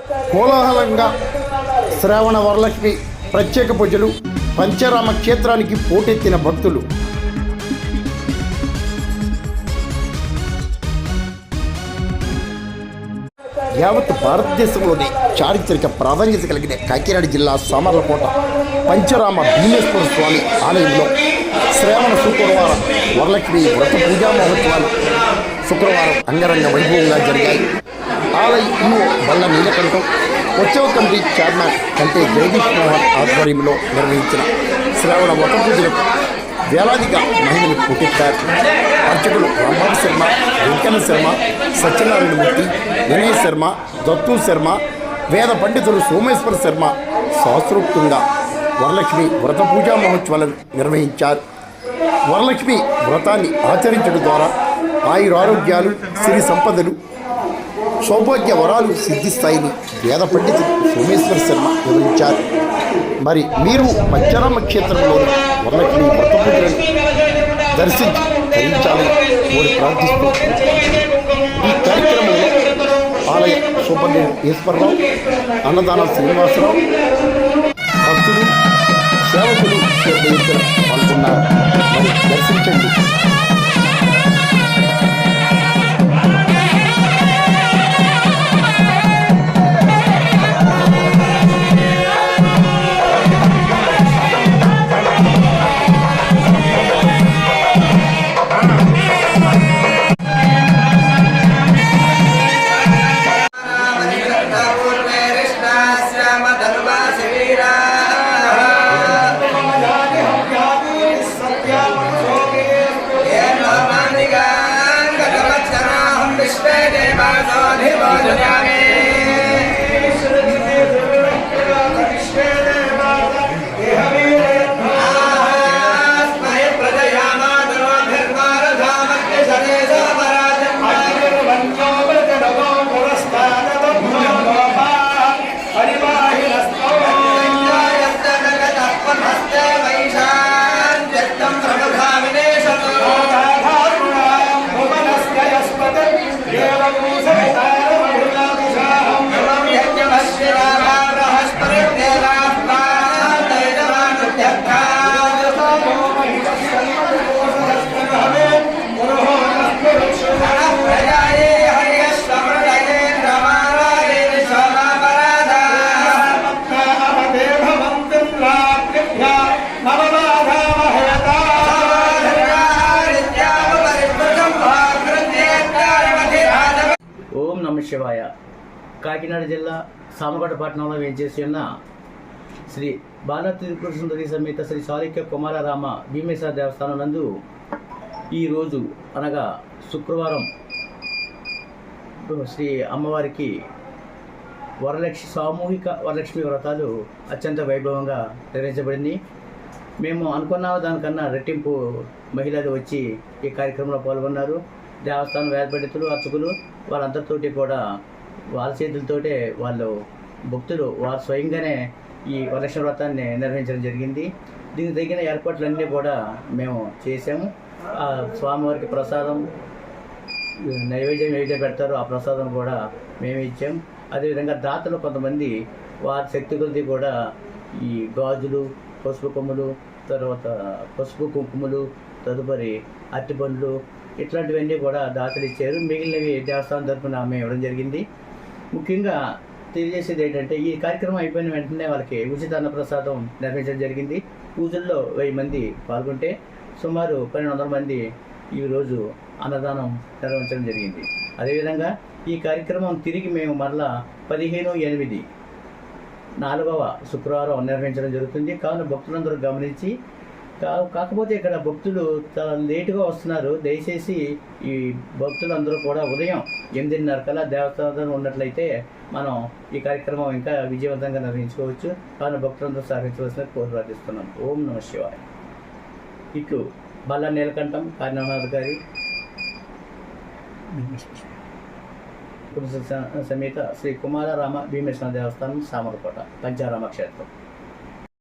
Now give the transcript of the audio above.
కోలాహలంగా శ్రావణ వరలక్ష్మి ప్రత్యేక పూజలు, పంచరామ క్షేత్రానికి పోటెత్తిన భక్తులు. యావత్ భారతదేశంలోనే చారిత్రక ప్రాధాన్యత కలిగిన కాకినాడ జిల్లా సామర్లకోట పంచరామ భీమేశ్వర స్వామి ఆలయంలో శ్రావణ శుక్రవారం వరలక్ష్మి వ్రత పూజా మహోత్సవాలు శుక్రవారం అంగరంగ వైభవంగా జరిగాయి. ఆలయ ఈవో బల్ల నీలకంఠం, ఉత్సవ కమిటీ చైర్మన్ కంటే జగదీష్ మోహన్ ఆధ్వర్యంలో నిర్వహించిన శ్రావణ వ్రత పూజలకు వేలాదిగా మహిళలు పోటెత్తారు. అర్చకులు రాంబాబు శర్మ, వెంకన్న శర్మ, సత్యనారాయణమూర్తి, వినయ్ శర్మ, దత్తు శర్మ, వేద పండితులు సోమేశ్వర శర్మ శాస్త్రోక్తంగా వరలక్ష్మి వ్రత పూజా మహోత్సవాలను నిర్వహించారు. వరలక్ష్మి వ్రతాన్ని ఆచరించడం ద్వారా ఆయురారోగ్యాలు, సిరి సంపదలు, సౌభాగ్య వరాలు సిద్ధిస్తాయని వేద పండితులు సోమేశ్వర శర్మ వివరించారు. మరి మీరు పంచరామ క్షేత్రంలోని వరలక్ష్మి వ్రత పూజలను దర్శించి ధరించాలని కోరి ప్రార్థిస్తూ ఈ కార్యక్రమంలో ఆలయ సూపరింటెండెంట్ ఈశ్వరరావు, అన్నదాన శ్రీనివాసరావు, భక్తులు, సేవకులు పెద్ద ఎత్తున పాల్గొన్నారు. మరి దర్శించండి. శివాయ. కాకినాడ జిల్లా సామర్లకోట పట్టణంలో వేంచేసి ఉన్న శ్రీ బాలా త్రిపుర సుందరి సమేత శ్రీ చాళుక్య కుమారరామ భీమేశ్వర దేవస్థానం నందు ఈరోజు అనగా శుక్రవారం శ్రీ అమ్మవారికి సామూహిక వరలక్ష్మి వ్రతాలు అత్యంత వైభవంగా నిర్వహించబడింది. మేము అనుకున్న దానికన్నా రెట్టింపు మహిళలు వచ్చి ఈ కార్యక్రమంలో పాల్గొన్నారు. దేవస్థానం వేద పండితులు, అర్చకులు వాళ్ళందరితోటి కూడా వాళ్ళ చేతులతోటే వాళ్ళు భక్తులు వారు స్వయంగానే ఈ వరలక్ష్మి వ్రతాన్ని నిర్వహించడం జరిగింది. దీనికి తగిన ఏర్పాట్లన్నీ కూడా మేము చేసాము. స్వామివారికి ప్రసాదం నైవేద్యం ఏదైతే పెడతారో ఆ ప్రసాదం కూడా మేము ఇచ్చాము. అదేవిధంగా దాతలు కొంతమంది వారి శక్తి కొద్ది కూడా ఈ గాజులు, పసుపు కొమ్ములు, తర్వాత పసుపు కుంకుమలు, తదుపరి అరటిపండ్లు ఇట్లాంటివన్నీ కూడా దాతలు ఇచ్చారు. మిగిలినవి దేవస్థానం తరఫున మేము ఇవ్వడం జరిగింది. ముఖ్యంగా తెలియజేసేది ఏంటంటే ఈ కార్యక్రమం అయిపోయిన వెంటనే వాళ్ళకి ఉచిత అన్నప్రసాదం నిర్వహించడం జరిగింది. పూజల్లో 1000 మంది పాల్గొంటే సుమారు 1200 మంది ఈరోజు అన్నదానం నిర్వహించడం జరిగింది. అదేవిధంగా ఈ కార్యక్రమం తిరిగి మేము మరలా 15/8 4వ శుక్రవారం నిర్వహించడం జరుగుతుంది. కావున భక్తులందరూ గమనించి, కాకపోతే ఇక్కడ భక్తులు చాలా లేటుగా వస్తున్నారు. దయచేసి ఈ భక్తులందరూ కూడా ఉదయం 8:30 కల్లా దేవస్థానం ఉన్నట్లయితే మనం ఈ కార్యక్రమం ఇంకా విజయవంతంగా నిర్వహించుకోవచ్చు. కావున భక్తులందరూ సహకరించవలసిన కోరి ప్రార్థిస్తున్నాం. ఓం నమః శివాయ. ఇట్లు బల్ల నీలకంఠం కార్యనిర్వహణాధికారి సమేత శ్రీ కుమారరామ భీమేశ్వర దేవస్థానం సామర్లకోట పంచారామ క్షేత్రం.